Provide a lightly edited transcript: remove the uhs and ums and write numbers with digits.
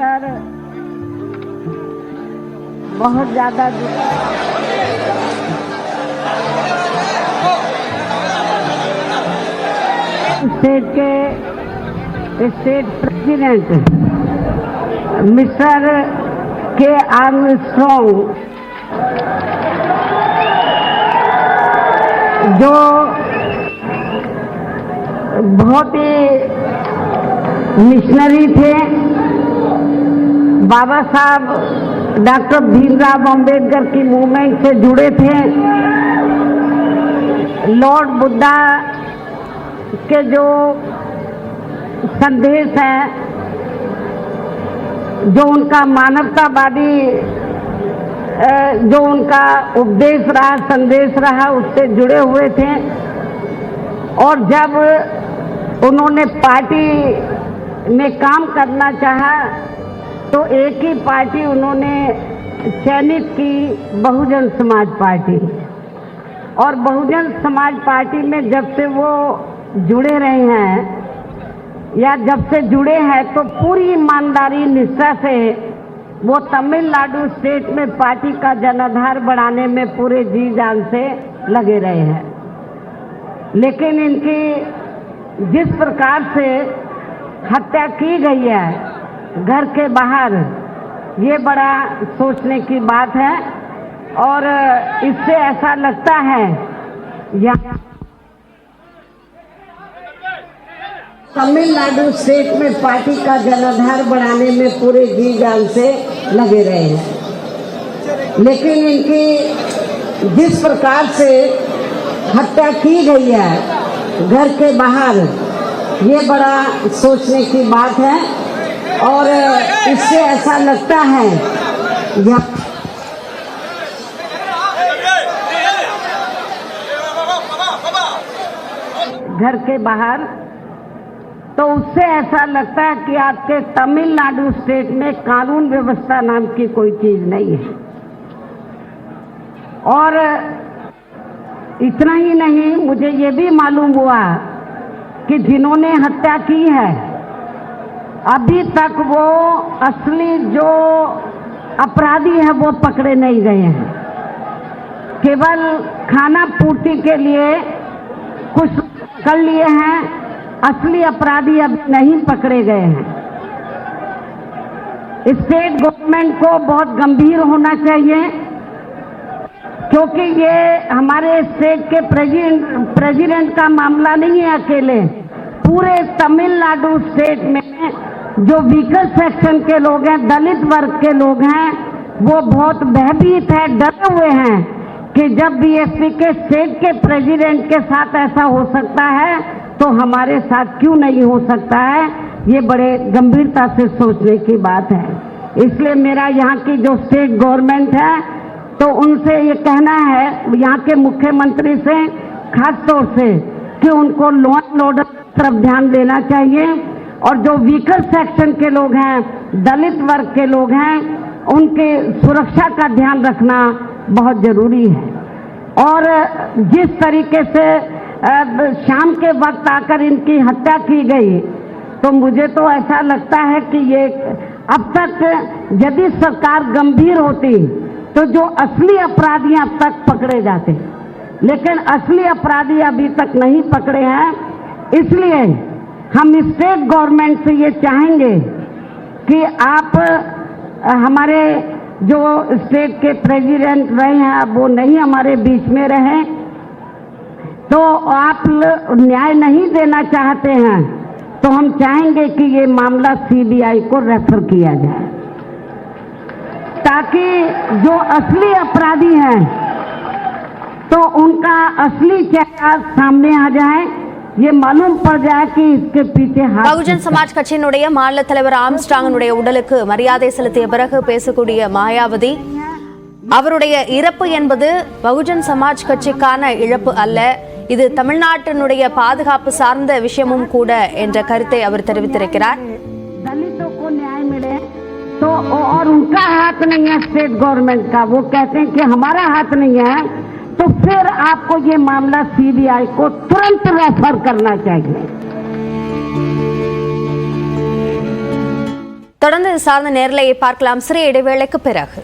सुनकर बहुत ज़्यादा स्टेट के स्टेट प्रेसिडेंट मिस्टर के आर्मस्ट्रॉन्ग जो बहुत ही मिशनरी थे, बाबा साहब डॉक्टर भीमराव अंबेडकर की मूवमेंट से जुड़े थे, लॉर्ड बुद्धा के जो संदेश हैं, जो उनका मानवतावादी जो उनका उपदेश रहा, संदेश रहा, उससे जुड़े हुए थे। और जब उन्होंने पार्टी में काम करना चाहा तो एक ही पार्टी उन्होंने चयनित की, बहुजन समाज पार्टी। और बहुजन समाज पार्टी में जब से वो जुड़े रहे हैं या जब से जुड़े हैं तो पूरी ईमानदारी निष्ठा से वो तमिलनाडु स्टेट में पार्टी का जनाधार बढ़ाने में पूरे जी जान से लगे रहे हैं। लेकिन इनकी जिस प्रकार से हत्या की गई है घर के बाहर, ये बड़ा सोचने की बात है। और इससे ऐसा लगता है यहाँ तमिलनाडु स्टेट में पार्टी का जनाधार बढ़ाने में पूरे जी जान से लगे रहे हैं। लेकिन इनकी जिस प्रकार से हत्या की गई है घर के बाहर, ये बड़ा सोचने की बात है। और इससे ऐसा लगता है घर के बाहर, तो उससे ऐसा लगता है कि आपके तमिलनाडु स्टेट में कानून व्यवस्था नाम की कोई चीज नहीं है। और इतना ही नहीं, मुझे ये भी मालूम हुआ कि जिन्होंने हत्या की है अभी तक वो असली जो अपराधी है वो पकड़े नहीं गए हैं। केवल खाना पूर्ति के लिए कुछ कर लिए हैं, असली अपराधी अब नहीं पकड़े गए हैं। स्टेट गवर्नमेंट को बहुत गंभीर होना चाहिए, क्योंकि ये हमारे स्टेट के प्रेसिडेंट का मामला नहीं है अकेले। पूरे तमिलनाडु स्टेट में जो वीकर सेक्शन के लोग हैं, दलित वर्ग के लोग हैं, वो बहुत भयभीत है, डरे हुए हैं कि जब बीएसपी के स्टेट के प्रेसिडेंट के साथ ऐसा हो सकता है तो हमारे साथ क्यों नहीं हो सकता है। ये बड़े गंभीरता से सोचने की बात है। इसलिए मेरा यहाँ की जो स्टेट गवर्नमेंट है तो उनसे ये कहना है, यहाँ के मुख्यमंत्री से खास तौर से, कि उनको लॉ एंड ऑर्डर तरफ ध्यान देना चाहिए। और जो वीकर सेक्शन के लोग हैं, दलित वर्ग के लोग हैं, उनके सुरक्षा का ध्यान रखना बहुत जरूरी है। और जिस तरीके से शाम के वक्त आकर इनकी हत्या की गई, तो मुझे तो ऐसा लगता है कि ये अब तक यदि सरकार गंभीर होती तो जो असली अपराधी अब तक पकड़े जाते, लेकिन असली अपराधी अभी तक नहीं पकड़े हैं। इसलिए हम स्टेट गवर्नमेंट से ये चाहेंगे कि आप हमारे जो स्टेट के प्रेसिडेंट रहे हैं, अब वो नहीं हमारे बीच में रहे, तो आप न्याय नहीं देना चाहते हैं तो हम चाहेंगे कि ये मामला सीबीआई को रेफर किया जाए, ताकि जो असली अपराधी हैं तो उनका असली चेहरा सामने आ जाए, ये मालूम पड़ जाए कि इसके पीछे हाथ। बहुजन समाज கட்சியினுடைய மாநில தலைவர் ஆம்ஸ்ட்ராங்கினுடைய உடலுக்கு மரியாதை செலுத்திய பிறகு பேசக்கூடிய மாயாவதி, அவருடைய இறப்பு என்பது பகுஜன் சமாஜ் கட்சிக்கான இழப்பு அல்ல, இது தமிழ்நாட்டினுடைய பாதுகாப்பு சார்ந்த விஷயமும் கூட என்ற கருத்தை அவர் தெரிவித்திருக்கிறார்। दलितों को न्याय मिले तो, और उनका हाथ नहीं है स्टेट गवर्नमेंट का, वो कहते हैं कि हमारा हाथ नहीं है, तो फिर आपको ये मामला सीबीआई को तुरंत रेफर करना चाहिए। தொடர்ந்து இது சார்ந்த நேரலையை பார்க்கலாம் சிறிய இடைவேளைக்கு பிறகு.